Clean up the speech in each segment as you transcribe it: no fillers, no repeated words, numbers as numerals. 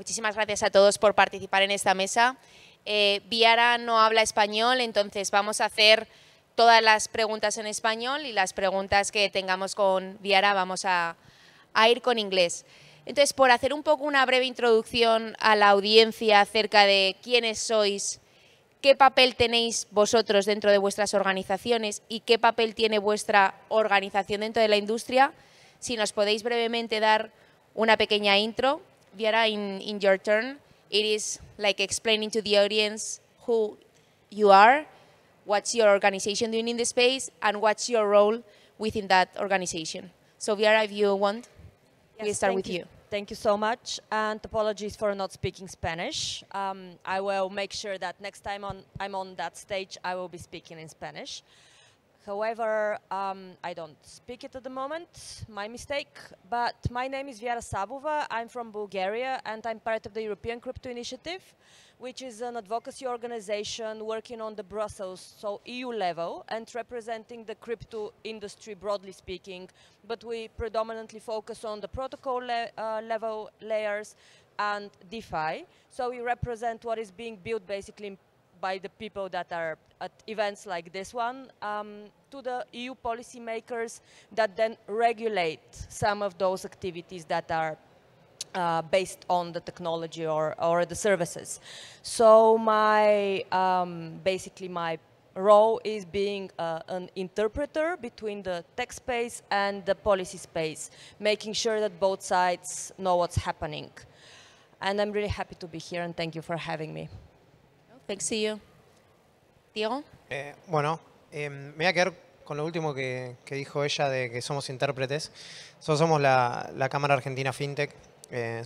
muchísimas gracias a todos por participar en esta mesa. Viara no habla español, entonces vamos a hacer todas las preguntas en español y las preguntas que tengamos con Viara vamos a ir con inglés. Entonces, por hacer un poco una breve introducción a la audiencia acerca de quiénes sois, qué papel tenéis vosotros dentro de vuestras organizaciones y qué papel tiene vuestra organización dentro de la industria, si nos podéis brevemente dar una pequeña intro. Viara, in your turn, it is like explaining to the audience who you are, what's your organization doing in the space, and what's your role within that organization. So Viara, if you want, we'll start with you. Thank you so much, and apologies for not speaking Spanish. I will make sure that next time I'm on that stage, I will be speaking in Spanish. However, I don't speak it at the moment, my mistake. But my name is Viara Sabova, I'm from Bulgaria, and I'm part of the European Crypto Initiative, which is an advocacy organization working on the Brussels, so EU level, and representing the crypto industry broadly speaking. But we predominantly focus on the protocol level layers and DeFi. So we represent what is being built basically by the people that are at events like this one, to the EU policymakers that then regulate some of those activities that are based on the technology or the services. So my basically my role is being an interpreter between the tech space and the policy space, making sure that both sides know what's happening. And I'm really happy to be here, and thank you for having me. Thanks to you. Diego? Bueno, me voy a quedar con lo último que dijo ella de que somos intérpretes. Nosotros somos la Cámara Argentina FinTech.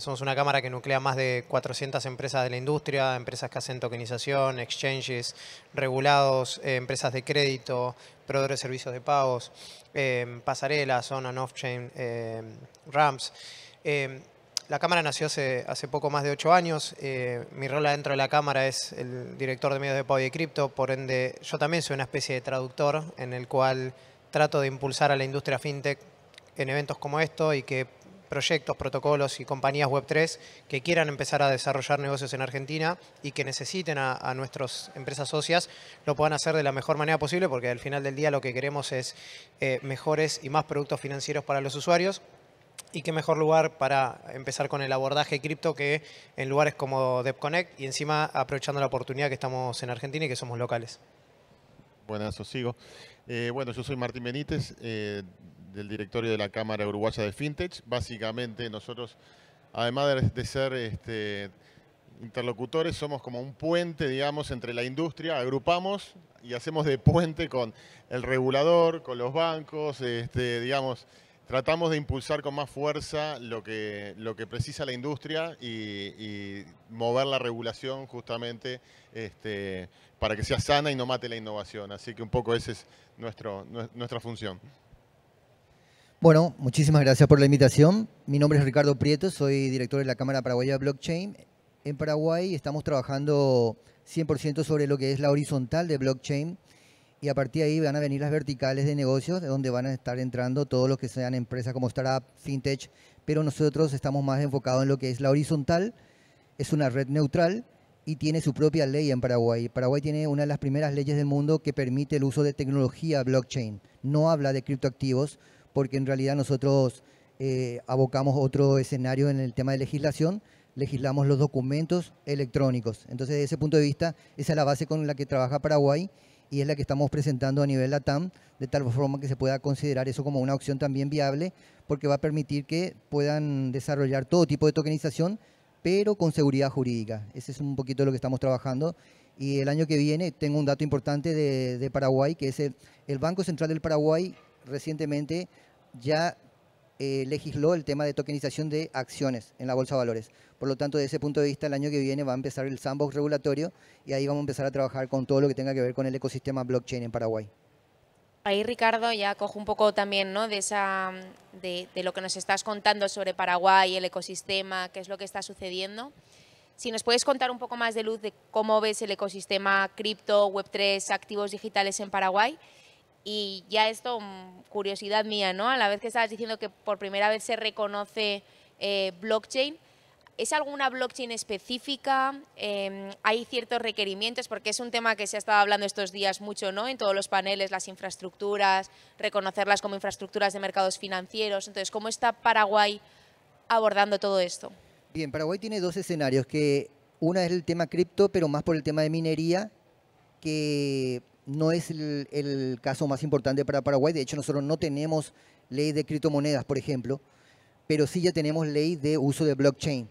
Somos una cámara que nuclea más de 400 empresas de la industria, empresas que hacen tokenización, exchanges, regulados, empresas de crédito, proveedores de servicios de pagos, pasarelas, on and off-chain, ramps. La Cámara nació hace poco más de 8 años. Mi rol adentro de la Cámara es el director de medios de pago y de cripto. Por ende, yo también soy una especie de traductor en el cual trato de impulsar a la industria fintech en eventos como esto y que proyectos, protocolos y compañías Web3 que quieran empezar a desarrollar negocios en Argentina y que necesiten a nuestras empresas socias lo puedan hacer de la mejor manera posible, porque al final del día lo que queremos es mejores y más productos financieros para los usuarios. Y qué mejor lugar para empezar con el abordaje cripto que en lugares como DevConnect y encima aprovechando la oportunidad que estamos en Argentina y que somos locales. Buenas, os sigo. Bueno, yo soy Martín Benítez, del directorio de la Cámara Uruguaya de FinTech. Básicamente nosotros, además de ser interlocutores, somos como un puente, digamos, entre la industria. Agrupamos y hacemos de puente con el regulador, con los bancos, digamos. Tratamos de impulsar con más fuerza lo que precisa la industria y mover la regulación justamente para que sea sana y no mate la innovación. Así que un poco esa es nuestra función. Bueno, muchísimas gracias por la invitación. Mi nombre es Ricardo Prieto, soy director de la Cámara Paraguaya de Blockchain. En Paraguay estamos trabajando 100% sobre lo que es la horizontal de blockchain. Y a partir de ahí van a venir las verticales de negocios, donde van a estar entrando todos los que sean empresas como startup, fintech, pero nosotros estamos más enfocados en lo que es la horizontal. Es una red neutral y tiene su propia ley en Paraguay. Paraguay tiene una de las primeras leyes del mundo que permite el uso de tecnología blockchain. No habla de criptoactivos, porque en realidad nosotros abocamos otro escenario en el tema de legislación. Legislamos los documentos electrónicos. Entonces, desde ese punto de vista, esa es la base con la que trabaja Paraguay, y es la que estamos presentando a nivel LATAM, de tal forma que se pueda considerar eso como una opción también viable, porque va a permitir que puedan desarrollar todo tipo de tokenización, pero con seguridad jurídica. Ese es un poquito lo que estamos trabajando. Y el año que viene tengo un dato importante de Paraguay, que es el Banco Central del Paraguay recientemente ya legisló el tema de tokenización de acciones en la Bolsa de Valores. Por lo tanto, desde ese punto de vista, el año que viene va a empezar el sandbox regulatorio y ahí vamos a empezar a trabajar con todo lo que tenga que ver con el ecosistema blockchain en Paraguay. Ahí, Ricardo, ya cojo un poco también, ¿no?, de lo que nos estás contando sobre Paraguay, el ecosistema, qué es lo que está sucediendo. Si nos puedes contar un poco más de luz de cómo ves el ecosistema cripto, Web3, activos digitales en Paraguay. Y ya esto, curiosidad mía, ¿no? A la vez que estabas diciendo que por primera vez se reconoce blockchain, ¿Es alguna blockchain específica? ¿Hay ciertos requerimientos? Porque es un tema que se ha estado hablando estos días mucho, ¿no? En todos los paneles, las infraestructuras, reconocerlas como infraestructuras de mercados financieros. Entonces, ¿cómo está Paraguay abordando todo esto? Bien, Paraguay tiene dos escenarios, que una es el tema cripto, pero más por el tema de minería, que no es el caso más importante para Paraguay. De hecho, nosotros no tenemos ley de criptomonedas, por ejemplo, pero sí ya tenemos ley de uso de blockchain.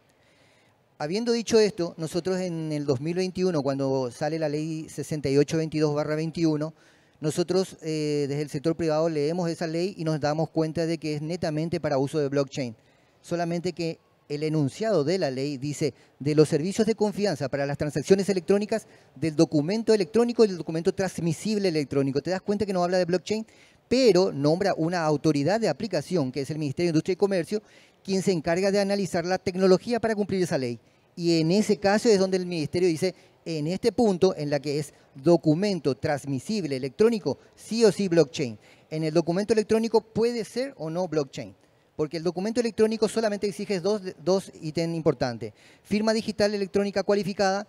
Habiendo dicho esto, nosotros en el 2021, cuando sale la ley 6822/21, nosotros desde el sector privado leemos esa ley y nos damos cuenta de que es netamente para uso de blockchain. Solamente que el enunciado de la ley dice de los servicios de confianza para las transacciones electrónicas, del documento electrónico y del documento transmisible electrónico. ¿Te das cuenta que no habla de blockchain? Pero nombra una autoridad de aplicación, que es el Ministerio de Industria y Comercio, quien se encarga de analizar la tecnología para cumplir esa ley. Y en ese caso es donde el Ministerio dice, en este punto, en la que es documento transmisible electrónico, sí o sí blockchain. En el documento electrónico puede ser o no blockchain, porque el documento electrónico solamente exige dos ítems importantes: firma digital electrónica cualificada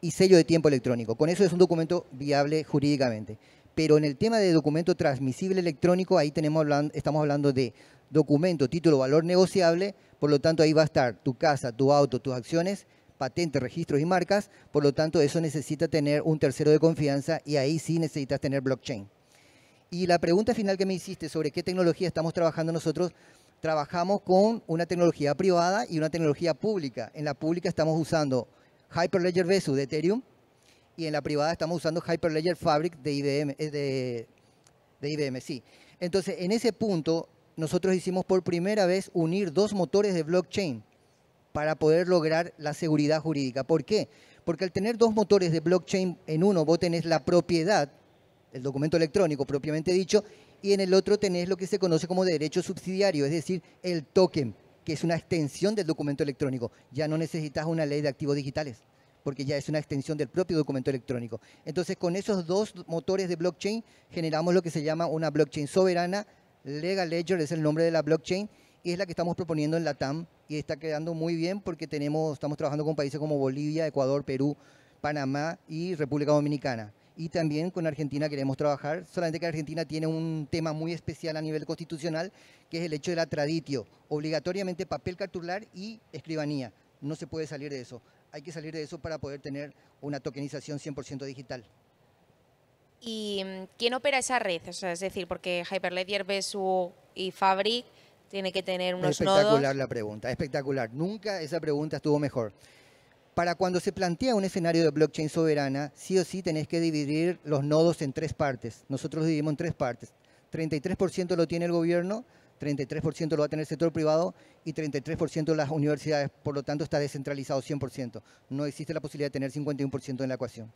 y sello de tiempo electrónico. Con eso es un documento viable jurídicamente. Pero en el tema de documento transmisible electrónico, ahí estamos hablando de documento, título, valor negociable. Por lo tanto, ahí va a estar tu casa, tu auto, tus acciones, patentes, registros y marcas. Por lo tanto, eso necesita tener un tercero de confianza y ahí sí necesitas tener blockchain. Y la pregunta final que me hiciste sobre qué tecnología estamos trabajando nosotros, trabajamos con una tecnología privada y una tecnología pública. En la pública estamos usando Hyperledger Vesu de Ethereum y en la privada estamos usando Hyperledger Fabric de IBM, de IBM, sí. Entonces, en ese punto, nosotros hicimos por primera vez unir dos motores de blockchain para poder lograr la seguridad jurídica. ¿Por qué? Porque al tener dos motores de blockchain en uno, vos tenés la propiedad, el documento electrónico propiamente dicho, y en el otro tenés lo que se conoce como derecho subsidiario, es decir, el token, que es una extensión del documento electrónico. Ya no necesitas una ley de activos digitales, porque ya es una extensión del propio documento electrónico. Entonces, con esos dos motores de blockchain, generamos lo que se llama una blockchain soberana. Legal Ledger es el nombre de la blockchain y es la que estamos proponiendo en la TAM y está quedando muy bien porque estamos trabajando con países como Bolivia, Ecuador, Perú, Panamá y República Dominicana. Y también con Argentina queremos trabajar, solamente que Argentina tiene un tema muy especial a nivel constitucional, que es el hecho de la traditio, obligatoriamente papel cartular y escribanía. No se puede salir de eso. Hay que salir de eso para poder tener una tokenización 100% digital. ¿Y quién opera esa red? O sea, es decir, porque Hyperledger Vesu y Fabric tiene que tener unos nodos. Espectacular la pregunta, espectacular. Nunca esa pregunta estuvo mejor. Para cuando se plantea un escenario de blockchain soberana, sí o sí tenés que dividir los nodos en tres partes. Nosotros dividimos en tres partes. 33% lo tiene el gobierno, 33% lo va a tener el sector privado y 33% las universidades. Por lo tanto, está descentralizado 100%. No existe la posibilidad de tener 51% en la ecuación.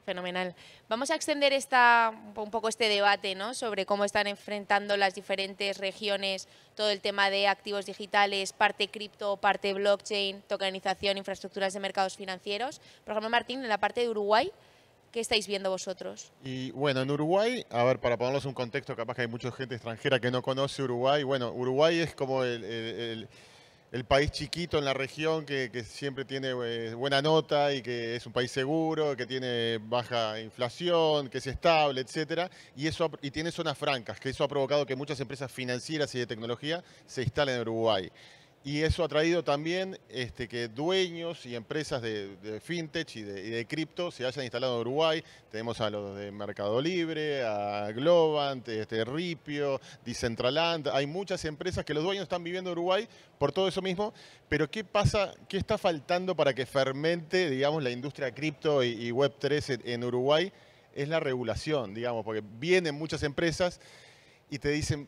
Fenomenal. Vamos a extender un poco este debate, ¿no?, sobre cómo están enfrentando las diferentes regiones todo el tema de activos digitales, parte cripto, parte blockchain, tokenización, infraestructuras de mercados financieros. Por ejemplo, Martín, en la parte de Uruguay, ¿qué estáis viendo vosotros? Y bueno, en Uruguay, a ver, para ponerlos un contexto, capaz que hay mucha gente extranjera que no conoce Uruguay. Bueno, Uruguay es como el país chiquito en la región que siempre tiene buena nota y que es un país seguro, que tiene baja inflación, que es estable, etcétera, y tiene zonas francas, que eso ha provocado que muchas empresas financieras y de tecnología se instalen en Uruguay. Y eso ha traído también que dueños y empresas de fintech y de cripto se hayan instalado en Uruguay. Tenemos a los de Mercado Libre, a Globant, Ripio, Decentraland. Hay muchas empresas que los dueños están viviendo en Uruguay por todo eso mismo. Pero ¿qué pasa? ¿Qué está faltando para que fermente, digamos, la industria cripto y Web3 en Uruguay? Es la regulación, digamos, porque vienen muchas empresas y te dicen: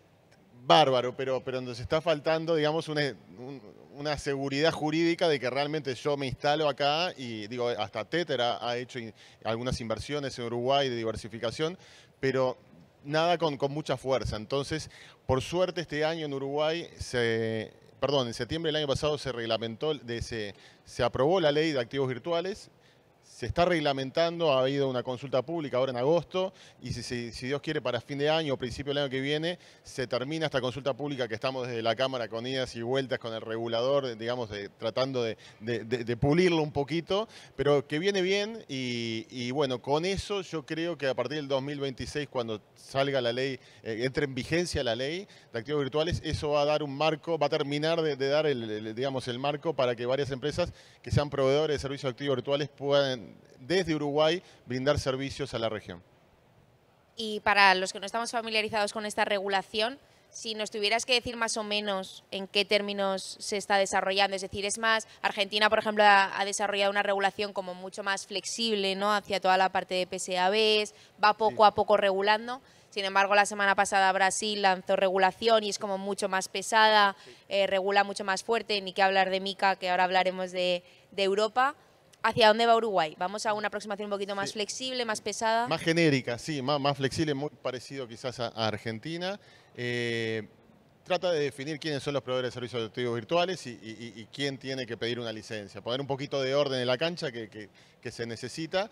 bárbaro, pero nos está faltando, digamos, una seguridad jurídica de que realmente yo me instalo acá y, digo, hasta Tether ha hecho algunas inversiones en Uruguay de diversificación, pero nada con mucha fuerza. Entonces, por suerte este año en Uruguay, en septiembre del año pasado se reglamentó, se aprobó la ley de activos virtuales, se está reglamentando, ha habido una consulta pública ahora en agosto y si Dios quiere para fin de año o principio del año que viene se termina esta consulta pública que estamos desde la Cámara con idas y vueltas con el regulador, digamos, tratando de pulirlo un poquito, pero que viene bien y bueno, con eso yo creo que a partir del 2026 cuando salga la ley, entre en vigencia la ley de activos virtuales, eso va a dar un marco, va a terminar de dar digamos, el marco para que varias empresas que sean proveedores de servicios de activos virtuales puedan desde Uruguay brindar servicios a la región. Y para los que no estamos familiarizados con esta regulación, si nos tuvieras que decir más o menos en qué términos se está desarrollando, es decir, es más, Argentina, por ejemplo, ha desarrollado una regulación como mucho más flexible, ¿no?, hacia toda la parte de PSABs, va poco a poco regulando. Sin embargo, la semana pasada Brasil lanzó regulación y es como mucho más pesada, regula mucho más fuerte, ni que hablar de MiCA, que ahora hablaremos de Europa. ¿Hacia dónde va Uruguay? ¿Vamos a una aproximación un poquito más flexible, más pesada? Más genérica, sí, más flexible, muy parecido quizás a Argentina. Trata de definir quiénes son los proveedores de servicios de activos virtuales y quién tiene que pedir una licencia. Poner un poquito de orden en la cancha que se necesita.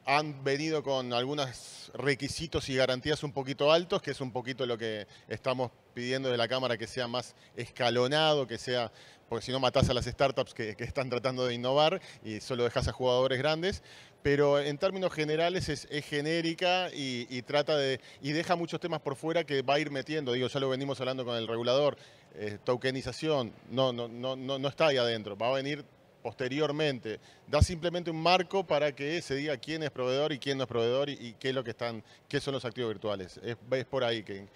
Han venido con algunos requisitos y garantías un poquito altos, que es un poquito lo que estamos pidiendo de la Cámara, que sea más escalonado, que sea, porque si no matás a las startups que están tratando de innovar y solo dejas a jugadores grandes. Pero en términos generales es genérica y trata y deja muchos temas por fuera que va a ir metiendo. Digo, ya lo venimos hablando con el regulador, tokenización, no está ahí adentro, va a venir posteriormente. Da simplemente un marco para que se diga quién es proveedor y quién no es proveedor y qué es lo que qué son los activos virtuales. Es por ahí que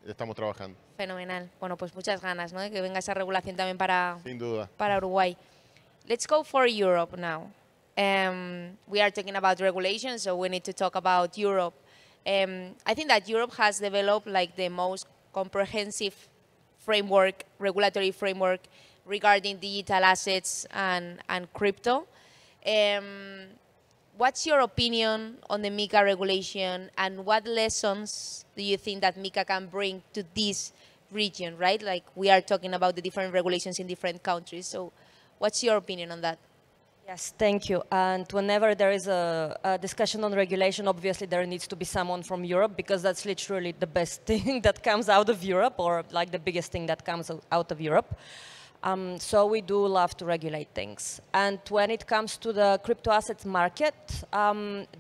estamos trabajando. Fenomenal. Bueno, pues muchas ganas, ¿no?, de que venga esa regulación también para, Sin duda. para Uruguay. Let's go for Europe now. We are talking about regulation, so we need to talk about Europe. I think that Europe has developed like the most comprehensive framework, regulatory framework regarding digital assets and crypto. What's your opinion on the MiCA regulation and what lessons do you think that MiCA can bring to this region, right? Like we are talking about the different regulations in different countries. So what's your opinion on that? Yes, thank you. And whenever there is a discussion on regulation, obviously there needs to be someone from Europe because that's literally the best thing that comes out of Europe or like the biggest thing that comes out of Europe. So we do love to regulate things. And when it comes to the crypto assets market,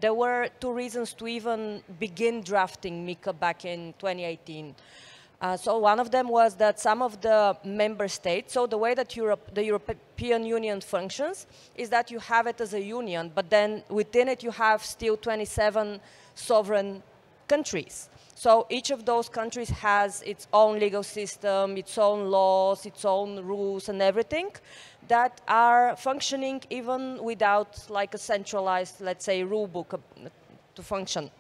there were two reasons to even begin drafting MiCA back in 2018. So one of them was that some of the member states, so the way that the European Union functions is that you have it as a union, but then within it you have still 27 sovereign countries. So each of those countries has its own legal system, its own laws, its own rules and everything that are functioning even without like a centralized, let's say, rule book to function.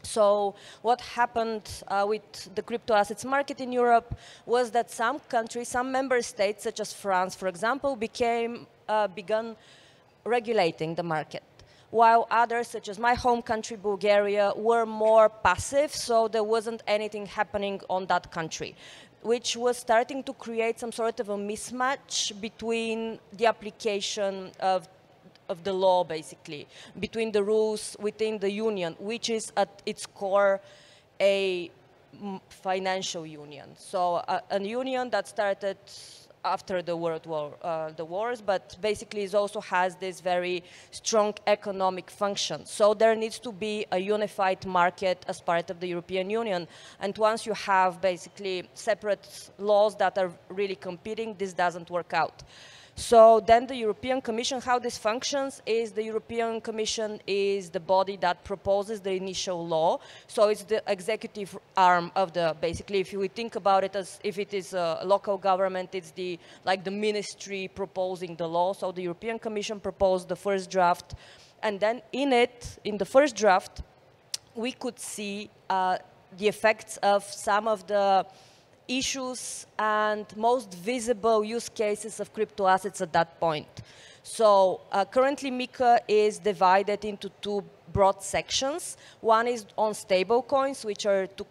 So what happened with the crypto assets market in Europe was that some countries, some member states, such as France, for example, began regulating the market, while others, such as my home country, Bulgaria, were more passive, so there wasn't anything happening on that country, which was starting to create some sort of a mismatch between the application of the law, basically, between the rules within the union, which is at its core a financial union. So a union that started after the World War, the wars, but basically it also has this very strong economic function. So there needs to be a unified market as part of the European Union. And once you have basically separate laws that are really competing, this doesn't work out. So then the European Commission, how this functions is the European Commission is the body that proposes the initial law. So it's the executive arm of basically if we think about it as if it is a local government, it's the ministry proposing the law. So the European Commission proposed the first draft. And then in the first draft, we could see the effects of some of the issues and most visible use cases of crypto assets at that point. So currently MiCA is divided into two broad sections. One is on stable coins, which are two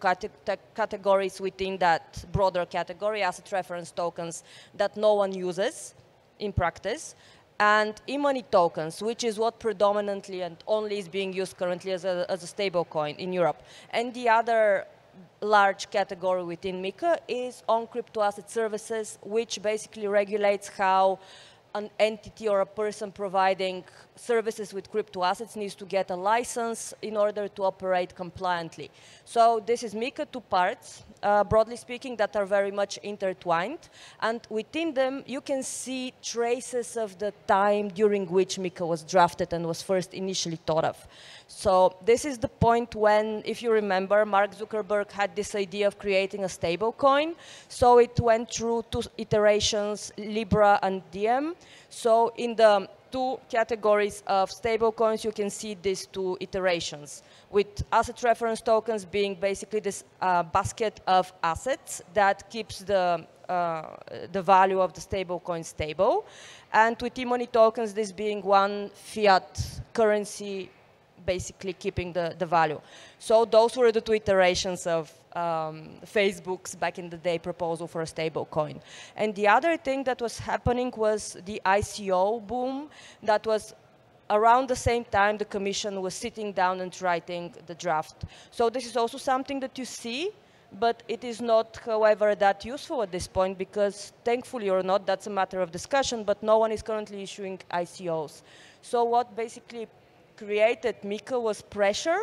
categories within that broader category, asset reference tokens that no one uses in practice. and e-money tokens, which is what predominantly and only is being used currently as a stable coin in Europe. And the other large category within MiCA is on crypto asset services, which basically regulates how an entity or a person providing services with crypto assets needs to get a license in order to operate compliantly. So this is MiCA, two parts, broadly speaking, that are very much intertwined. And within them, you can see traces of the time during which MiCA was drafted and was first initially thought of. So this is the point when, if you remember, Mark Zuckerberg had this idea of creating a stable coin. So it went through two iterations, Libra and Diem. So in the two categories of stable coins, you can see these two iterations, with asset reference tokens being basically this basket of assets that keeps the value of the stable coin stable. And with e-money tokens, this being one fiat currency basically keeping the value. So those were the two iterations of Facebook's back in the day proposal for a stable coin. And the other thing that was happening was the ICO boom. That was around the same time the commission was sitting down and writing the draft. So this is also something that you see, but it is not, however, that useful at this point because, thankfully or not, that's a matter of discussion, but no one is currently issuing ICOs. So what basically created MiCA was pressure,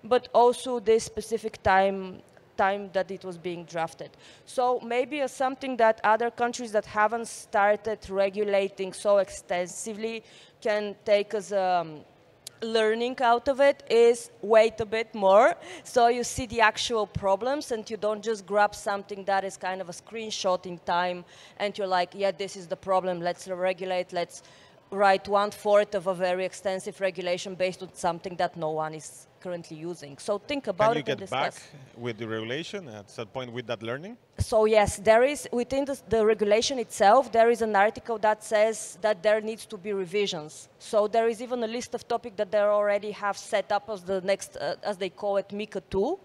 but also this specific time that it was being drafted. So maybe as something that other countries that haven't started regulating so extensively can take as a learning out of it is wait a bit more, so you see the actual problems and you don't just grab something that is kind of a screenshot in time and you're like, yeah, this is the problem, let's regulate, let's write 1/4 of a very extensive regulation based on something that no one is currently using. So think about it and discuss. Can you get back with the regulation at some point with that learning? So yes, there is, within the regulation itself, there is an article that says that there needs to be revisions. So there is even a list of topics that they already have set up as the next, as they call it, MiCA 2.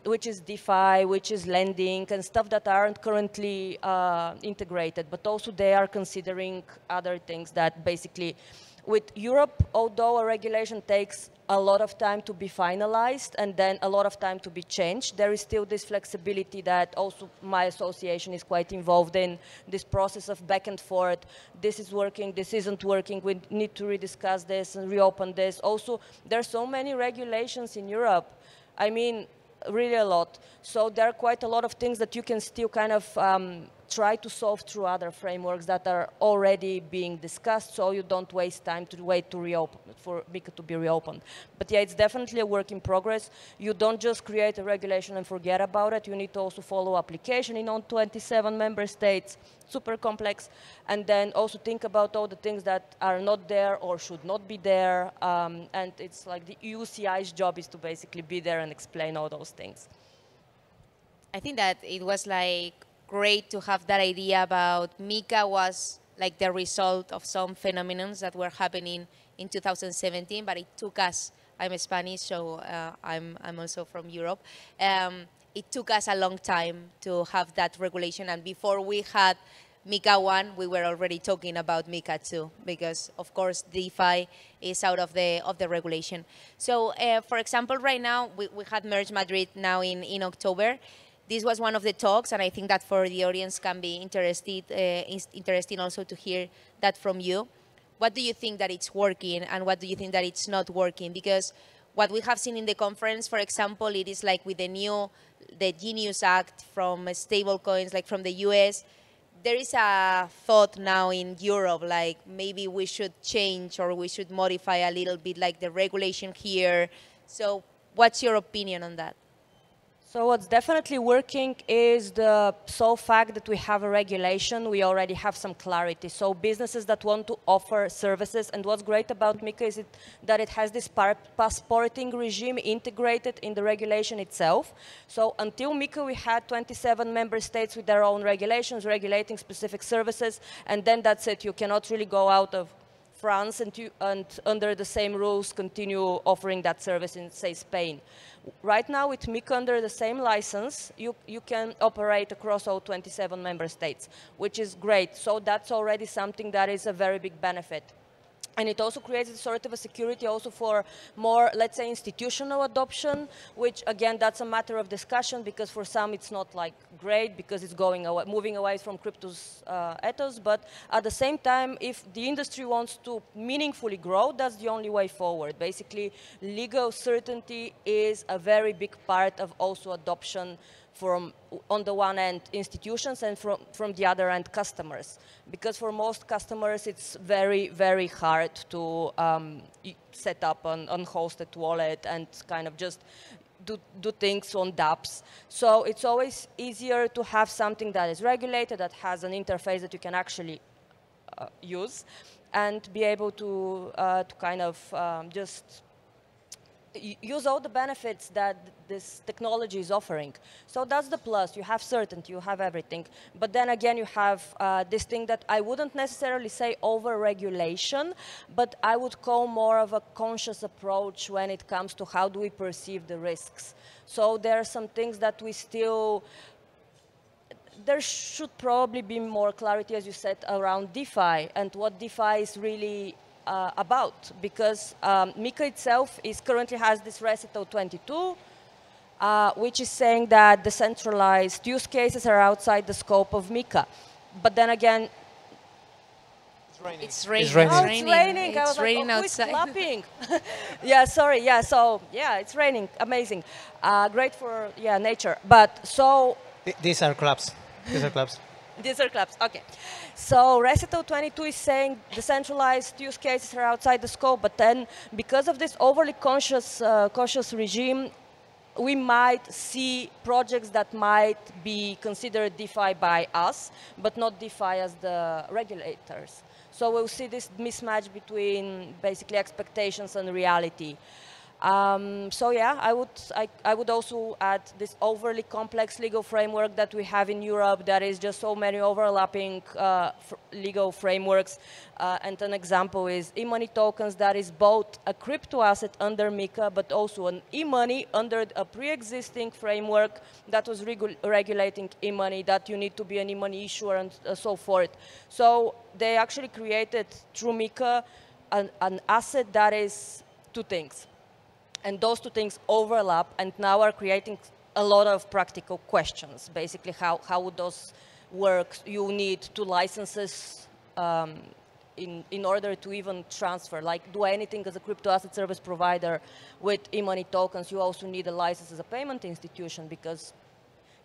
Which is DeFi, which is lending, and stuff that aren't currently integrated, but also they are considering other things that basically, with Europe, although a regulation takes a lot of time to be finalized and then a lot of time to be changed, there is still this flexibility that also my association is quite involved in, this process of back and forth. This is working, this isn't working, we need to rediscuss this and reopen this. Also, there are so many regulations in Europe. I mean, really a lot. So there are quite a lot of things that you can still kind of try to solve through other frameworks that are already being discussed, so you don't waste time to wait to reopen, for MiCA to be reopened. But yeah, it's definitely a work in progress. You don't just create a regulation and forget about it. You need to also follow application in all 27 member states, super complex, and then also think about all the things that are not there or should not be there. And it's like the UCI's job is to basically be there and explain all those things. I think that it was like great to have that idea about MiCA was like the result of some phenomena that were happening in 2017, but it took us, I'm Spanish, so I'm also from Europe. It took us a long time to have that regulation, and before we had MiCA 1, we were already talking about MiCA 2, because of course DeFi is out of the regulation. So for example, right now, we had Merge Madrid now in October. This was one of the talks, and I think that for the audience can be interesting also to hear that from you. What do you think that it's working, and what do you think that it's not working? Because what we have seen in the conference, for example, it is like with the Genius Act from stablecoins, like from the US, there is a thought now in Europe, like maybe we should change or we should modify a little bit like the regulation here. So what's your opinion on that? So what's definitely working is the sole fact that we have a regulation, we already have some clarity. So businesses that want to offer services, and what's great about MiCA is that it has this passporting regime integrated in the regulation itself. So until MiCA, we had 27 member states with their own regulations regulating specific services, and then that's it. You cannot really go out France and under the same rules continue offering that service in, say, Spain. Right now, with MiCA under the same license, you can operate across all 27 member states, which is great. So that's already something that is a very big benefit. And it also creates a sort of a security also for more, let's say, institutional adoption, which, again, that's a matter of discussion, because for some it's not like great because it's going away, moving away from cryptos ethos. But at the same time, if the industry wants to meaningfully grow, that's the only way forward. Basically, legal certainty is a very big part of also adoption from, on the one end, institutions, and from the other end, customers. Because for most customers, it's very, very hard to set up an hosted wallet and kind of just do things on dApps. So it's always easier to have something that is regulated, that has an interface that you can actually use, and be able to kind of just use all the benefits that this technology is offering. So that's the plus. You have certainty, you have everything. But then again, you have this thing that I wouldn't necessarily say over-regulation, but I would call more of a conscious approach when it comes to how do we perceive the risks. So there are some things that we still, there should probably be more clarity, as you said, around DeFi and what DeFi is really about, because MiCA itself currently has this Receto 22, which is saying that decentralized use cases are outside the scope of MiCA. But then again, It's raining. it's raining. It's raining outside. outside. Clapping. Yeah, sorry. Yeah, so yeah, it's raining. Amazing. Great for nature. But so These are claps. These are claps. these are claps. Okay. So Receto 22 is saying decentralized use cases are outside the scope, but then because of this overly cautious regime, we might see projects that might be considered DeFi by us, but not DeFi as the regulators. So we'll see this mismatch between basically expectations and reality. So yeah, I would also add this overly complex legal framework that we have in Europe. There is just so many overlapping legal frameworks. And an example is e-money tokens, that is both a crypto asset under MiCA, but also an e-money under a pre-existing framework that was regulating e-money, that you need to be an e-money issuer and so forth. So they actually created, through MiCA, an asset that is two things. And those two things overlap and now are creating a lot of practical questions. Basically, how would those work? You need 2 licenses in order to even transfer. Like, do anything as a crypto asset service provider with e-money tokens, you also need a license as a payment institution, because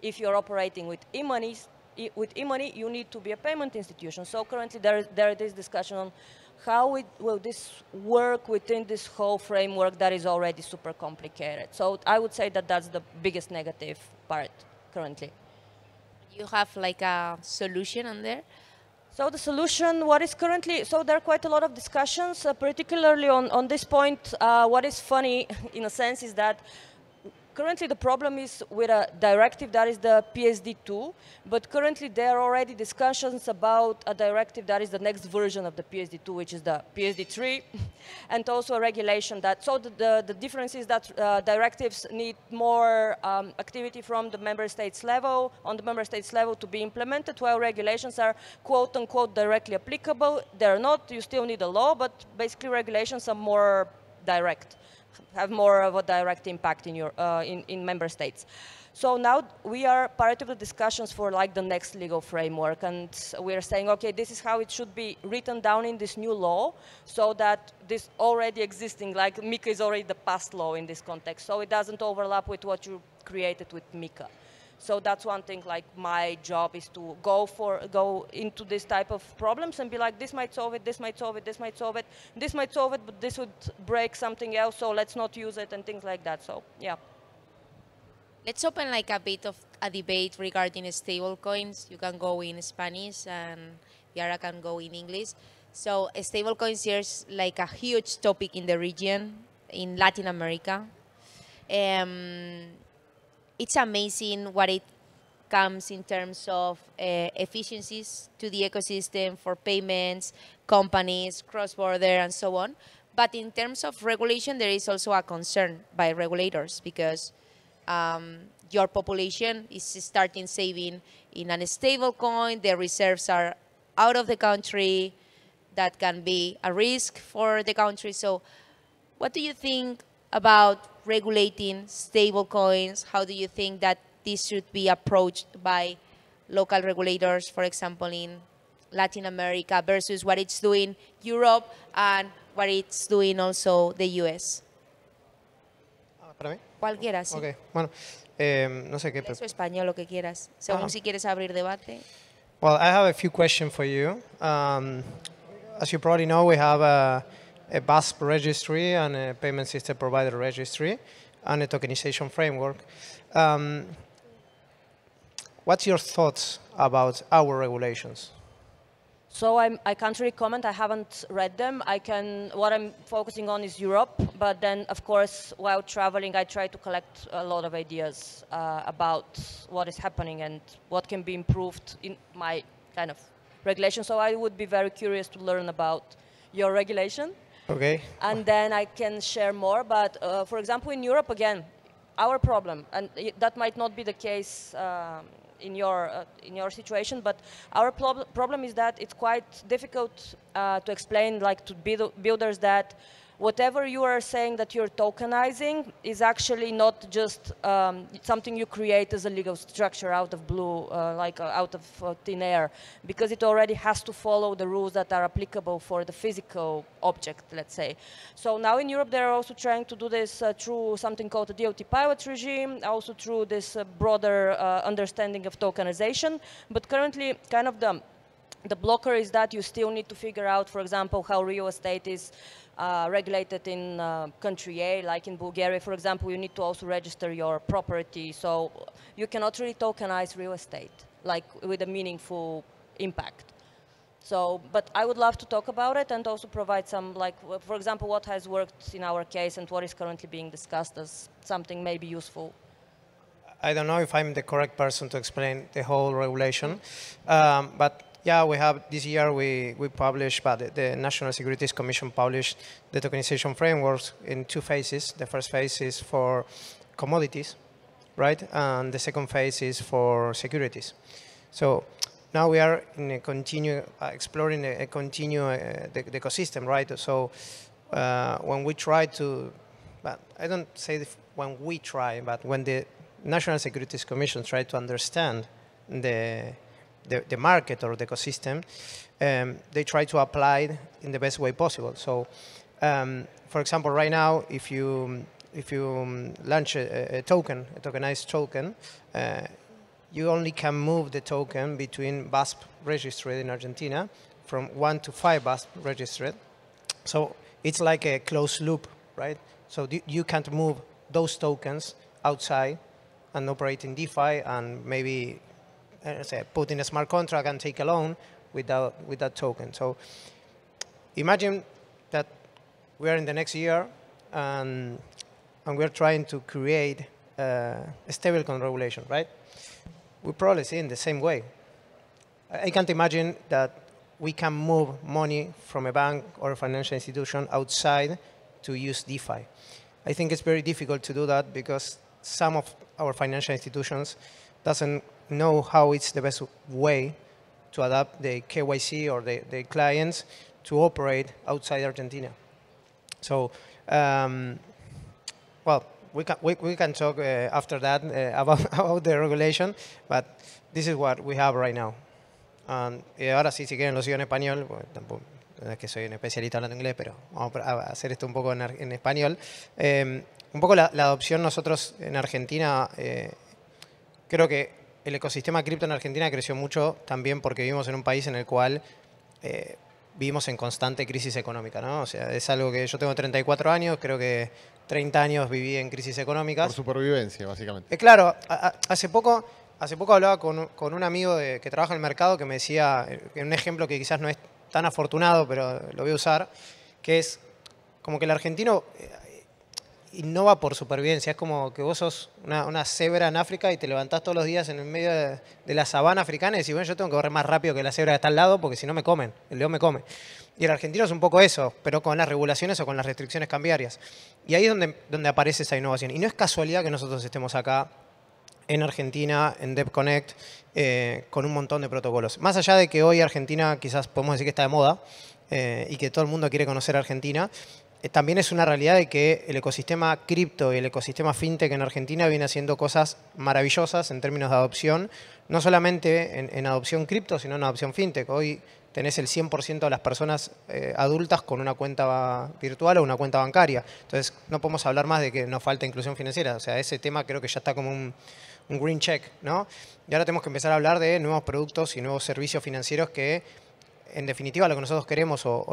if you're operating with e-money, you need to be a payment institution. So currently there is discussion on how will this work within this whole framework that is already super complicated. So I would say that that's the biggest negative part currently. You have like a solution on there? So the solution, what is currently, so there are quite a lot of discussions, particularly on this point. What is funny, in a sense, is that currently the problem is with a directive that is the PSD2, but currently there are already discussions about a directive that is the next version of the PSD2, which is the PSD3, and also a regulation that, so the difference is that directives need more activity from the member states level, on the member states level to be implemented, while regulations are quote unquote directly applicable. They're not, you still need a law, but basically regulations are more direct, have more of a direct impact in your in member states. So now we are part of the discussions for like the next legal framework, and we are saying, okay, this is how it should be written down in this new law, so that this already existing, like MiCA is already the past law in this context, so it doesn't overlap with what you created with MiCA. So that's one thing, like my job is to go into this type of problems and be like, this might solve it, this might solve it, this might solve it, this might solve it, but this would break something else, so let's not use it, and things like that. So yeah. Let's open like a bit of a debate regarding stablecoins. You can go in Spanish and Yara can go in English. So stablecoins is like a huge topic in the region, in Latin America. It's amazing what it comes in terms of efficiencies to the ecosystem for payments, companies, cross-border, and so on. But in terms of regulation, there is also a concern by regulators because your population is starting saving in a stable coin, the reserves are out of the country, that can be a risk for the country. So what do you think about regulating stable coins? How do you think that this should be approached by local regulators, for example, in Latin America versus what it's doing Europe and what it's doing also the US? ¿Para mí? Cualquiera, sí. Ok, bueno, no sé qué. Eso español, lo que quieras. Según si quieres abrir debate. Well, I have a few questions for you. As you probably know, we have a BASP registry and a payment system provider registry and a tokenization framework. What's your thoughts about our regulations? So I can't really comment. I haven't read them. What I'm focusing on is Europe, but then, of course, while traveling, I try to collect a lot of ideas about what is happening and what can be improved in my kind of regulation. So I would be very curious to learn about your regulation. Okay. And then I can share more. But for example, in Europe, again, our problem, and that might not be the case in your situation, but our problem is that it's quite difficult to explain, like to builders, that whatever you are saying that you're tokenizing is actually not just something you create as a legal structure out of blue, out of thin air, because it already has to follow the rules that are applicable for the physical object, let's say. So now in Europe, they're also trying to do this through something called the DOT pilot regime, also through this broader understanding of tokenization. But currently, kind of the blocker is that you still need to figure out, for example, how real estate is regulated in country A, like in Bulgaria, for example. You need to also register your property, so you cannot really tokenize real estate, like with a meaningful impact. So, but I would love to talk about it and also provide some, like, for example, what has worked in our case and what is currently being discussed as something maybe useful. I don't know if I'm the correct person to explain the whole regulation, but yeah, we have this year we published, but the National Securities Commission published the tokenization frameworks in 2 phases. The first phase is for commodities, right? And the second phase is for securities. So now we are in a exploring the ecosystem, right? So when we try to, but I don't say when we try, but when the National Securities Commission try to understand the market or the ecosystem, they try to apply it in the best way possible. So, for example, right now, if you launch a token, a tokenized token, you only can move the token between BASP registered in Argentina from 1 to 5 BASP registered. So it's like a closed loop, right? So you can't move those tokens outside and operate in DeFi and maybe say, put in a smart contract and take a loan with that token. So imagine that we are in the next year and we're trying to create a stablecoin regulation, right? We probably see in the same way. I can't imagine that we can move money from a bank or a financial institution outside to use DeFi. I think it's very difficult to do that because some of our financial institutions doesn't know how it's the best way to adapt the KYC or the clients to operate outside Argentina. So, well, we can talk after that about the regulation, but this is what we have right now. Y ahora sí, si quieren lo sigo en español, pues tampoco no es que soy un especialista hablando inglés, pero vamos a hacer esto un poco en español. Un poco la adopción nosotros en Argentina, creo que el ecosistema cripto en Argentina creció mucho también porque vivimos en un país en el cual vivimos en constante crisis económica, ¿no? O sea, es algo que yo tengo 34 años, creo que 30 años viví en crisis económicas. Por supervivencia, básicamente. Claro, hace poco hablaba con un amigo que trabaja en el mercado que me decía, un ejemplo que quizás no es tan afortunado, pero lo voy a usar, que es como que el argentino innova por supervivencia. Es como que vos sos una cebra en África y te levantás todos los días en el medio de la sabana africana y decís, bueno, yo tengo que correr más rápido que la cebra que está al lado porque si no me comen, el león me come. Y el argentino es un poco eso, pero con las regulaciones o con las restricciones cambiarias. Y ahí es donde aparece esa innovación. Y no es casualidad que nosotros estemos acá en Argentina, en DevConnect, con un montón de protocolos. Más allá de que hoy Argentina quizás podemos decir que está de moda y que todo el mundo quiere conocer a Argentina, también es una realidad de que el ecosistema cripto y el ecosistema fintech en Argentina viene haciendo cosas maravillosas en términos de adopción, no solamente en adopción cripto, sino en adopción fintech. Hoy tenés el 100% de las personas adultas con una cuenta virtual o una cuenta bancaria. Entonces, no podemos hablar más de que nos falta inclusión financiera. O sea, ese tema creo que ya está como un green check, ¿no? Y ahora tenemos que empezar a hablar de nuevos productos y nuevos servicios financieros que, en definitiva, lo que nosotros queremos o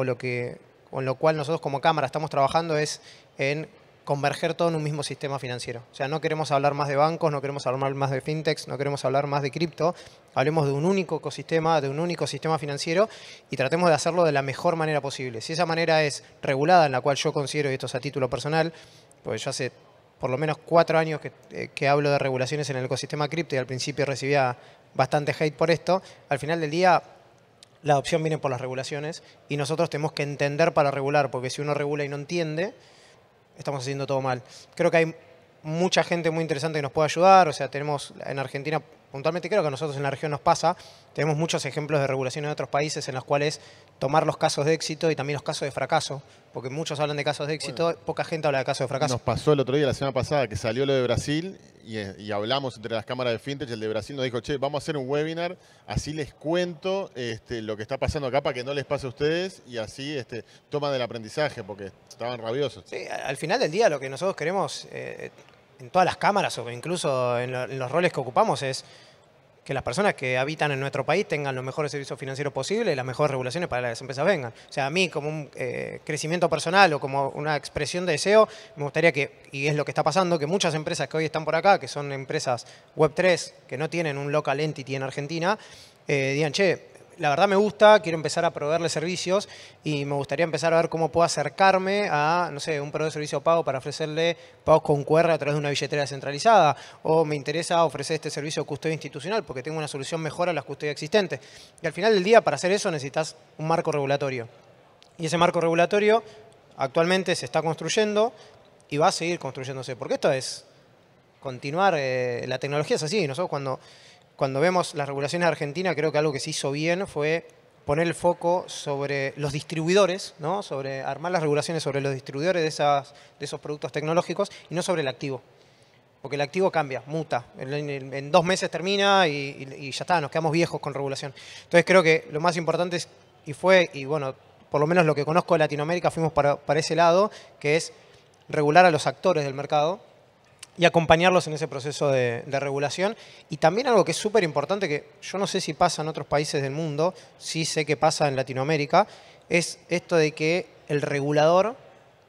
con lo cual nosotros como cámara estamos trabajando es en converger todo en un mismo sistema financiero. O sea, no queremos hablar más de bancos, no queremos hablar más de fintechs, no queremos hablar más de cripto. Hablemos de un único ecosistema, de un único sistema financiero y tratemos de hacerlo de la mejor manera posible. Si esa manera es regulada, en la cual yo considero, y esto es a título personal, pues yo hace por lo menos 4 años que hablo de regulaciones en el ecosistema cripto y al principio recibía bastante hate por esto, al final del día la adopción viene por las regulaciones y nosotros tenemos que entender para regular, porque si uno regula y no entiende, estamos haciendo todo mal. Creo que hay mucha gente muy interesante que nos puede ayudar, o sea, tenemos en Argentina, puntualmente creo que a nosotros en la región nos pasa, tenemos muchos ejemplos de regulación en otros países en los cuales tomar los casos de éxito y también los casos de fracaso, porque muchos hablan de casos de éxito, poca gente habla de casos de fracaso. Nos pasó el otro día, la semana pasada, que salió lo de Brasil y hablamos entre las cámaras de fintech. El de Brasil nos dijo, che, vamos a hacer un webinar, así les cuento lo que está pasando acá para que no les pase a ustedes y así toman el aprendizaje, porque estaban rabiosos. Sí, al final del día lo que nosotros queremos en todas las cámaras o incluso en los roles que ocupamos es que las personas que habitan en nuestro país tengan los mejores servicios financieros posibles y las mejores regulaciones para que las empresas vengan. O sea, a mí como un crecimiento personal o como una expresión de deseo, me gustaría que, y es lo que está pasando, que muchas empresas que hoy están por acá, que son empresas Web3, que no tienen un local entity en Argentina, digan, che, la verdad me gusta, quiero empezar a proveerle servicios y me gustaría empezar a ver cómo puedo acercarme a, no sé, un proveedor de servicio pago para ofrecerle pagos con QR a través de una billetera descentralizada, o me interesa ofrecer este servicio de custodia institucional porque tengo una solución mejor a las custodias existentes. Y al final del día, para hacer eso necesitas un marco regulatorio. Y ese marco regulatorio actualmente se está construyendo y va a seguir construyéndose, porque esto es continuar, la tecnología es así. Nosotros cuando vemos las regulaciones de Argentina, creo que algo que se hizo bien fue poner el foco sobre los distribuidores, ¿no? Sobre armar las regulaciones sobre los distribuidores de esos productos tecnológicos y no sobre el activo. Porque el activo cambia, muta. En 2 meses termina y ya está, nos quedamos viejos con regulación. Entonces creo que lo más importante es, y bueno, por lo menos lo que conozco de Latinoamérica, fuimos para ese lado, que es regular a los actores del mercado y acompañarlos en ese proceso de regulación. Y también algo que es súper importante, que yo no sé si pasa en otros países del mundo, sí sé que pasa en Latinoamérica, es esto de que el regulador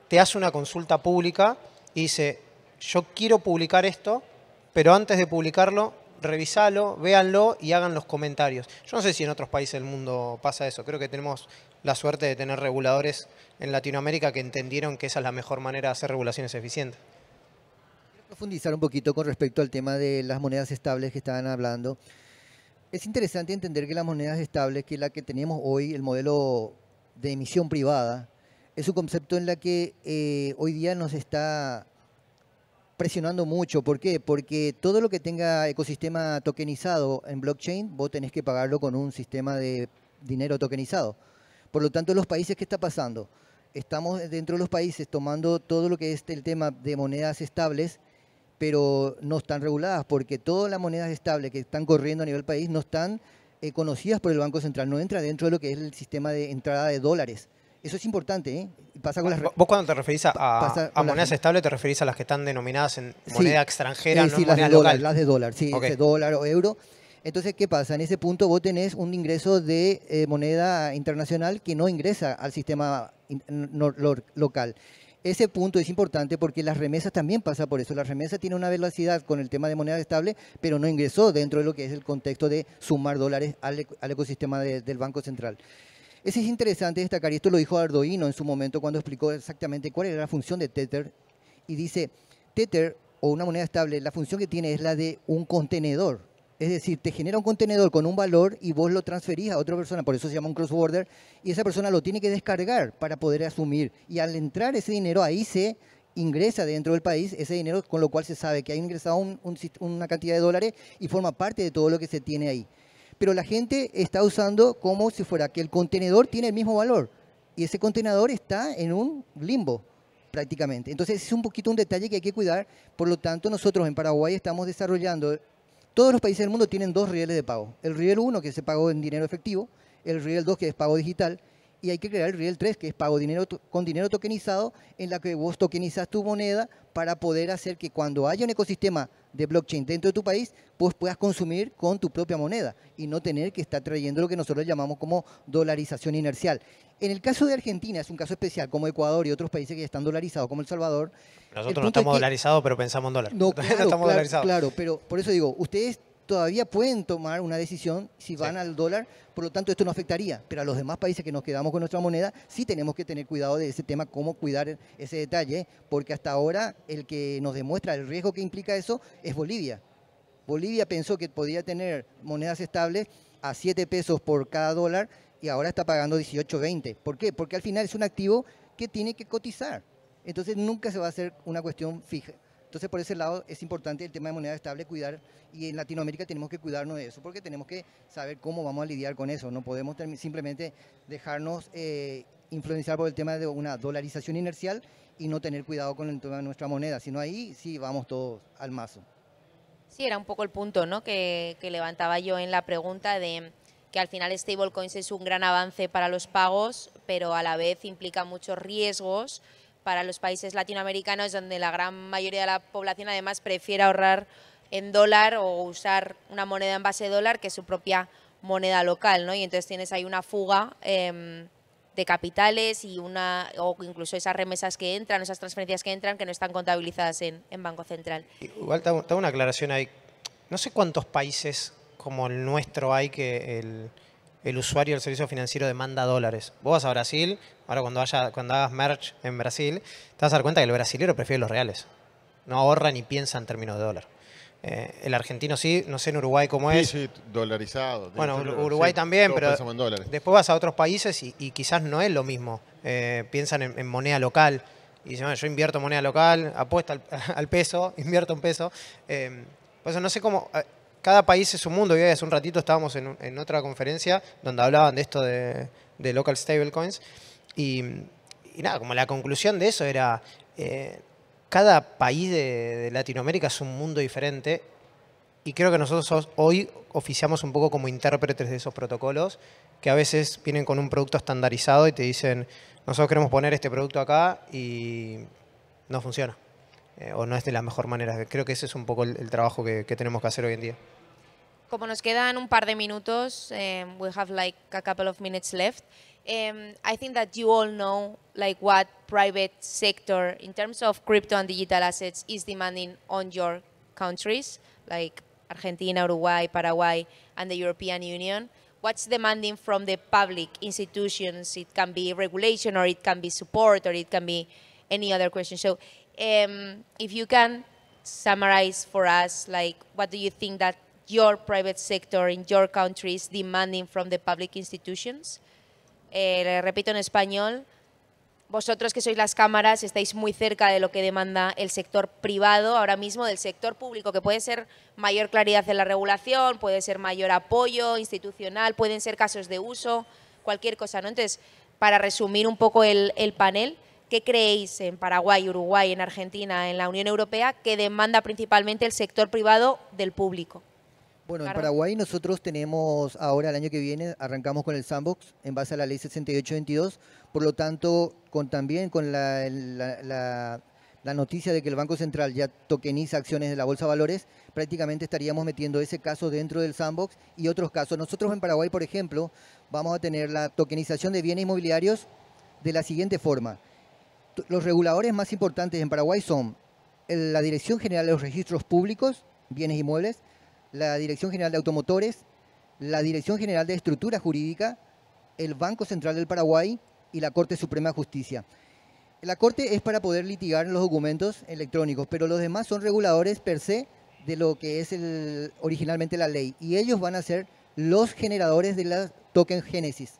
te hace una consulta pública y dice, yo quiero publicar esto, pero antes de publicarlo, revisalo, véanlo y hagan los comentarios. Yo no sé si en otros países del mundo pasa eso. Creo que tenemos la suerte de tener reguladores en Latinoamérica que entendieron que esa es la mejor manera de hacer regulaciones eficientes. Profundizar un poquito con respecto al tema de las monedas estables que estaban hablando. Es interesante entender que las monedas estables, que es la que tenemos hoy, el modelo de emisión privada, es un concepto en la que hoy día nos está presionando mucho. ¿Por qué? Porque todo lo que tenga ecosistema tokenizado en blockchain, vos tenés que pagarlo con un sistema de dinero tokenizado. Por lo tanto, los países, ¿qué está pasando? Estamos dentro de los países tomando todo lo que es el tema de monedas estables, pero no están reguladas porque todas las monedas estables que están corriendo a nivel país no están conocidas por el Banco Central, no entra dentro de lo que es el sistema de entrada de dólares. Eso es importante, ¿eh? Pasa con las ¿Vos cuando te referís a monedas estables te referís a las que están denominadas en moneda extranjera, no sí, en moneda local? Las de dólar, sí, Okay. Dólar o euro. Entonces, ¿qué pasa? En ese punto vos tenés un ingreso de moneda internacional que no ingresa al sistema local. Ese punto es importante porque las remesas también pasa por eso. La remesa tiene una velocidad con el tema de moneda estable, pero no ingresó dentro de lo que es el contexto de sumar dólares al ecosistema del Banco Central. Eso es interesante destacar, y esto lo dijo Ardoino en su momento cuando explicó exactamente cuál era la función de Tether y dice Tether o una moneda estable, la función que tiene es la de un contenedor. Es decir, te genera un contenedor con un valor y vos lo transferís a otra persona, por eso se llama un cross-border, y esa persona lo tiene que descargar para poder asumir. Y al entrar ese dinero, ahí se ingresa dentro del país ese dinero, con lo cual se sabe que ha ingresado una cantidad de dólares y forma parte de todo lo que se tiene ahí. Pero la gente está usando como si fuera que el contenedor tiene el mismo valor, y ese contenedor está en un limbo prácticamente. Entonces es un poquito un detalle que hay que cuidar. Por lo tanto, nosotros en Paraguay estamos desarrollando. Todos los países del mundo tienen dos rieles de pago. El riel 1, que se pago en dinero efectivo, el riel 2, que es pago digital, y hay que crear el riel 3, que es pago con dinero tokenizado, en la que vos tokenizas tu moneda para poder hacer que cuando haya un ecosistema de blockchain dentro de tu país, pues puedas consumir con tu propia moneda y no tener que estar trayendo lo que nosotros llamamos como dolarización inercial. En el caso de Argentina, es un caso especial, como Ecuador y otros países que están dolarizados, como El Salvador. Nosotros no estamos dolarizados, pero pensamos en dólar. No, claro, no estamos dolarizados. Claro, pero por eso digo, ustedes todavía pueden tomar una decisión si van al dólar, por lo tanto esto no afectaría, pero a los demás países que nos quedamos con nuestra moneda, sí tenemos que tener cuidado de ese tema, cómo cuidar ese detalle, porque hasta ahora el que nos demuestra el riesgo que implica eso es Bolivia. Bolivia pensó que podía tener monedas estables a 7 pesos por cada dólar y ahora está pagando 18.20. ¿Por qué? Porque al final es un activo que tiene que cotizar. Entonces nunca se va a hacer una cuestión fija. Entonces por ese lado es importante el tema de moneda estable, cuidar, y en Latinoamérica tenemos que cuidarnos de eso, porque tenemos que saber cómo vamos a lidiar con eso. No podemos simplemente dejarnos influenciar por el tema de una dolarización inercial y no tener cuidado con el tema de nuestra moneda, sino ahí sí vamos todos al mazo. Sí, era un poco el punto, ¿no?, que levantaba yo en la pregunta de que al final stablecoins es un gran avance para los pagos, pero a la vez implica muchos riesgos para los países latinoamericanos, donde la gran mayoría de la población además prefiere ahorrar en dólar o usar una moneda en base de dólar que su propia moneda local, ¿no? Y entonces tienes ahí una fuga de capitales o incluso esas remesas que entran, esas transferencias que entran que no están contabilizadas en Banco Central. Igual te hago una aclaración ahí. No sé cuántos países como el nuestro hay que el usuario del servicio financiero demanda dólares. Vos vas a Brasil, ahora cuando hagas merch en Brasil, te vas a dar cuenta que el brasilero prefiere los reales. No ahorra ni piensa en términos de dólar. El argentino sí, no sé en Uruguay cómo es. Sí, dolarizado. Bueno, Uruguay también, pero después vas a otros países y quizás no es lo mismo. Piensan en moneda local y dicen, bueno, yo invierto moneda local, apuesto al peso, invierto en peso. Por eso no sé cómo... Cada país es un mundo. Y hoy hace un ratito estábamos en otra conferencia donde hablaban de esto de local stablecoins. Y nada, como la conclusión de eso era... cada país de Latinoamérica es un mundo diferente y creo que nosotros hoy oficiamos un poco como intérpretes de esos protocolos que a veces vienen con un producto estandarizado y te dicen, nosotros queremos poner este producto acá y no funciona. O no es de la mejor manera. Creo que ese es un poco el trabajo que tenemos que hacer hoy en día. Como nos quedan un par de minutos, we have like a couple of minutes left. I think that you all know like what private sector in terms of crypto and digital assets is demanding on your countries, like Argentina, Uruguay, Paraguay, and the European Union. What's demanding from the public institutions? It can be regulation, or it can be support, or it can be any other question. So if you can summarize for us, like what do you think that your private sector in your country is demanding from the public institutions? Le repito en español, vosotros que sois las cámaras estáis muy cerca de lo que demanda el sector privado ahora mismo del sector público, que puede ser mayor claridad en la regulación, puede ser mayor apoyo institucional, pueden ser casos de uso, cualquier cosa, ¿no? Entonces, para resumir un poco el panel, ¿qué creéis en Paraguay, Uruguay, en Argentina, en la Unión Europea, que demanda principalmente el sector privado del público? Bueno, en Paraguay nosotros tenemos ahora, el año que viene, arrancamos con el sandbox en base a la ley 6822, por lo tanto, también con la noticia de que el Banco Central ya tokeniza acciones de la Bolsa de Valores, prácticamente estaríamos metiendo ese caso dentro del sandbox y otros casos. Nosotros en Paraguay, por ejemplo, vamos a tener la tokenización de bienes inmobiliarios de la siguiente forma. Los reguladores más importantes en Paraguay son la Dirección General de los Registros Públicos, Bienes Inmuebles, la Dirección General de Automotores, la Dirección General de Estructura Jurídica, el Banco Central del Paraguay y la Corte Suprema de Justicia. La Corte es para poder litigar los documentos electrónicos, pero los demás son reguladores per se de lo que es originalmente la ley. Y ellos van a ser los generadores de la token génesis.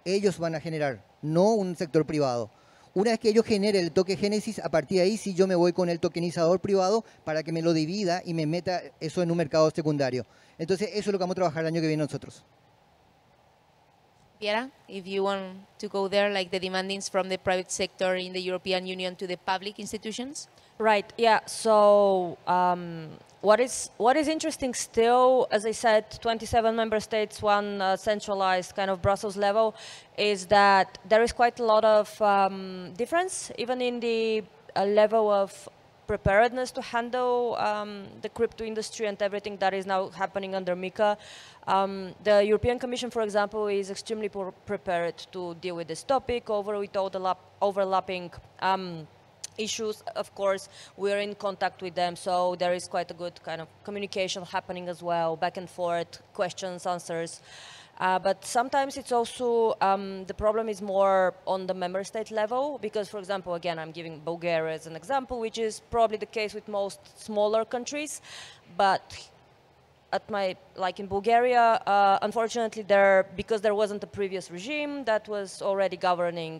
Ellos van a generar, no un sector privado. Una vez que ellos generen el token génesis, a partir de ahí sí yo me voy con el tokenizador privado para que me lo divida y me meta eso en un mercado secundario. Entonces eso es lo que vamos a trabajar el año que viene nosotros. Viera, if you want to go there, like the demandings from the private sector in the European Union to the public institutions? Right. Yeah. So what is interesting still, as I said, 27 member states, one centralized kind of Brussels level, is that there is quite a lot of difference, even in the level of preparedness to handle the crypto industry and everything that is now happening under MiCA. The European Commission, for example, is extremely prepared to deal with this topic, with all the overlapping issues. Of course, we're in contact with them, so there is quite a good kind of communication happening as well, back and forth, questions, answers. But sometimes it's also, the problem is more on the member state level, because, for example, again, I'm giving Bulgaria as an example, which is probably the case with most smaller countries. But like in Bulgaria, unfortunately, because there wasn't a previous regime that was already governing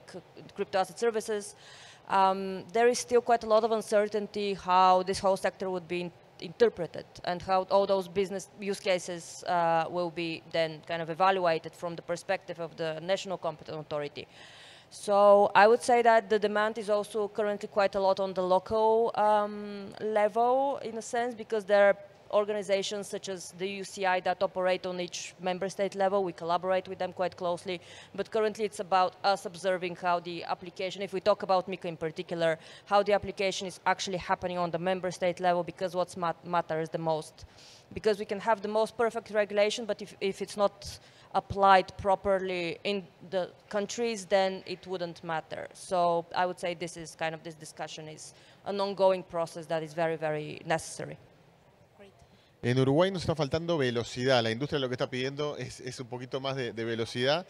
crypto asset services, there is still quite a lot of uncertainty how this whole sector would be interpreted and how all those business use cases will be then kind of evaluated from the perspective of the national competent authority. So I would say that the demand is also currently quite a lot on the local level, in a sense, because there are organizations such as the UCI that operate on each member state level. We collaborate with them quite closely, but currently it's about us observing how the application, if we talk about MiCA in particular, how the application is actually happening on the member state level, because what matters the most. Because we can have the most perfect regulation, but if it's not applied properly in the countries, then it wouldn't matter. So I would say this discussion is an ongoing process that is very, very necessary. En Uruguay nos está faltando velocidad. La industria lo que está pidiendo es un poquito más de velocidad.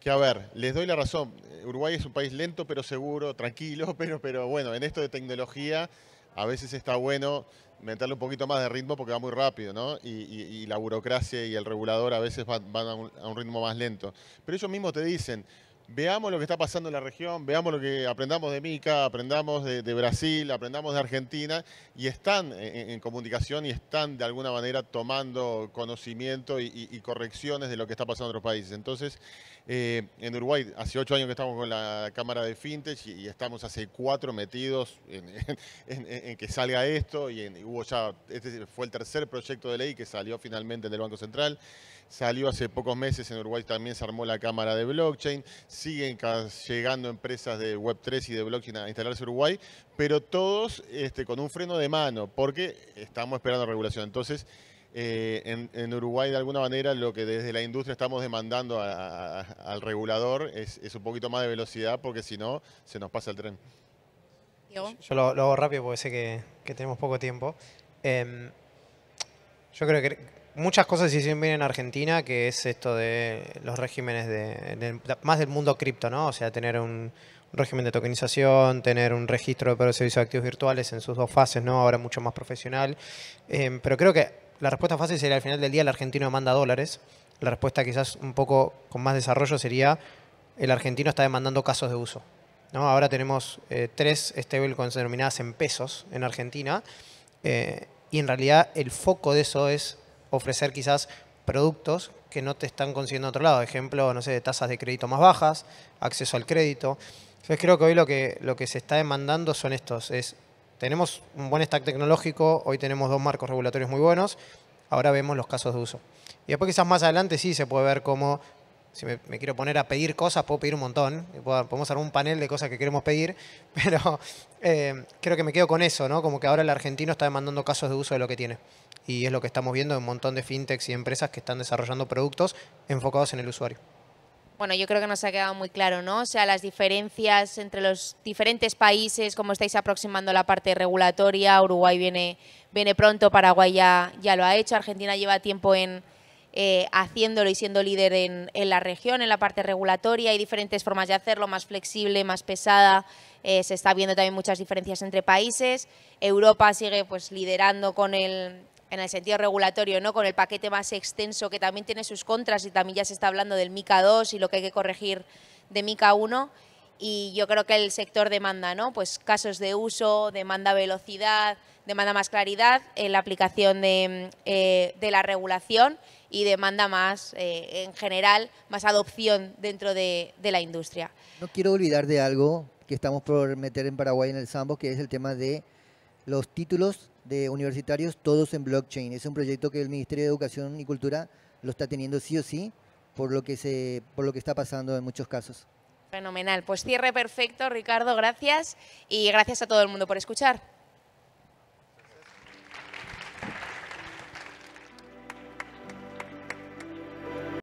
Que a ver, les doy la razón. Uruguay es un país lento pero seguro, tranquilo, pero bueno, en esto de tecnología a veces está bueno meterle un poquito más de ritmo porque va muy rápido, ¿no? Y la burocracia y el regulador a veces van a un ritmo más lento. Pero ellos mismos te dicen, veamos lo que está pasando en la región, veamos lo que aprendamos de MiCA, aprendamos de Brasil, aprendamos de Argentina, y están en comunicación y están de alguna manera tomando conocimiento y correcciones de lo que está pasando en otros países. Entonces, en Uruguay, hace 8 años que estamos con la Cámara de Fintech y estamos hace 4 metidos en que salga esto, y hubo ya, este fue el tercer proyecto de ley que salió finalmente del Banco Central. Salió hace pocos meses, en Uruguay también se armó la Cámara de Blockchain, siguen llegando empresas de Web3 y de blockchain a instalarse en Uruguay, pero todos con un freno de mano, porque estamos esperando regulación. Entonces, en Uruguay, de alguna manera, lo que desde la industria estamos demandando al regulador es un poquito más de velocidad, porque si no, se nos pasa el tren. Yo lo hago rápido porque sé que tenemos poco tiempo. Yo creo que muchas cosas se hicieron bien en Argentina, que es esto de los regímenes más del mundo cripto, ¿no? O sea, tener un régimen de tokenización, tener un registro de servicios de activos virtuales en sus 2 fases, ¿no? Ahora mucho más profesional. Pero creo que la respuesta fácil sería, al final del día, el argentino demanda dólares. La respuesta quizás un poco con más desarrollo sería, el argentino está demandando casos de uso, ¿no? Ahora tenemos 3 stablecoins denominadas en pesos en Argentina, y en realidad el foco de eso es ofrecer quizás productos que no te están consiguiendo en otro lado. Ejemplo, no sé, tasas de crédito más bajas, acceso al crédito. Entonces creo que hoy lo que se está demandando son estos. Tenemos un buen stack tecnológico, hoy tenemos 2 marcos regulatorios muy buenos, ahora vemos los casos de uso. Y después quizás más adelante sí se puede ver cómo, si me quiero poner a pedir cosas, puedo pedir un montón. Podemos armar un panel de cosas que queremos pedir, pero creo que me quedo con eso, ¿no? Como que ahora el argentino está demandando casos de uso de lo que tiene. Y es lo que estamos viendo en un montón de fintechs y empresas que están desarrollando productos enfocados en el usuario. Bueno, yo creo que nos ha quedado muy claro, ¿no? O sea, las diferencias entre los diferentes países, cómo estáis aproximando la parte regulatoria. Uruguay viene pronto, Paraguay ya lo ha hecho, Argentina lleva tiempo en haciéndolo y siendo líder en la región, en la parte regulatoria. Hay diferentes formas de hacerlo, más flexible, más pesada. Se está viendo también muchas diferencias entre países. Europa sigue pues liderando en el sentido regulatorio, ¿no? Con el paquete más extenso, que también tiene sus contras, y también ya se está hablando del MiCA 2 y lo que hay que corregir de MiCA 1. Y yo creo que el sector demanda, ¿no? Pues casos de uso, demanda velocidad, demanda más claridad en la aplicación de la regulación, y demanda más, en general, más adopción dentro de la industria. No quiero olvidar de algo que estamos por meter en Paraguay en el Sandbox, que es el tema de los títulos de universitarios, todos en blockchain. Es un proyecto que el Ministerio de Educación y Cultura lo está teniendo sí o sí, por lo que está pasando en muchos casos. Fenomenal. Pues cierre perfecto, Ricardo, gracias. Y gracias a todo el mundo por escuchar.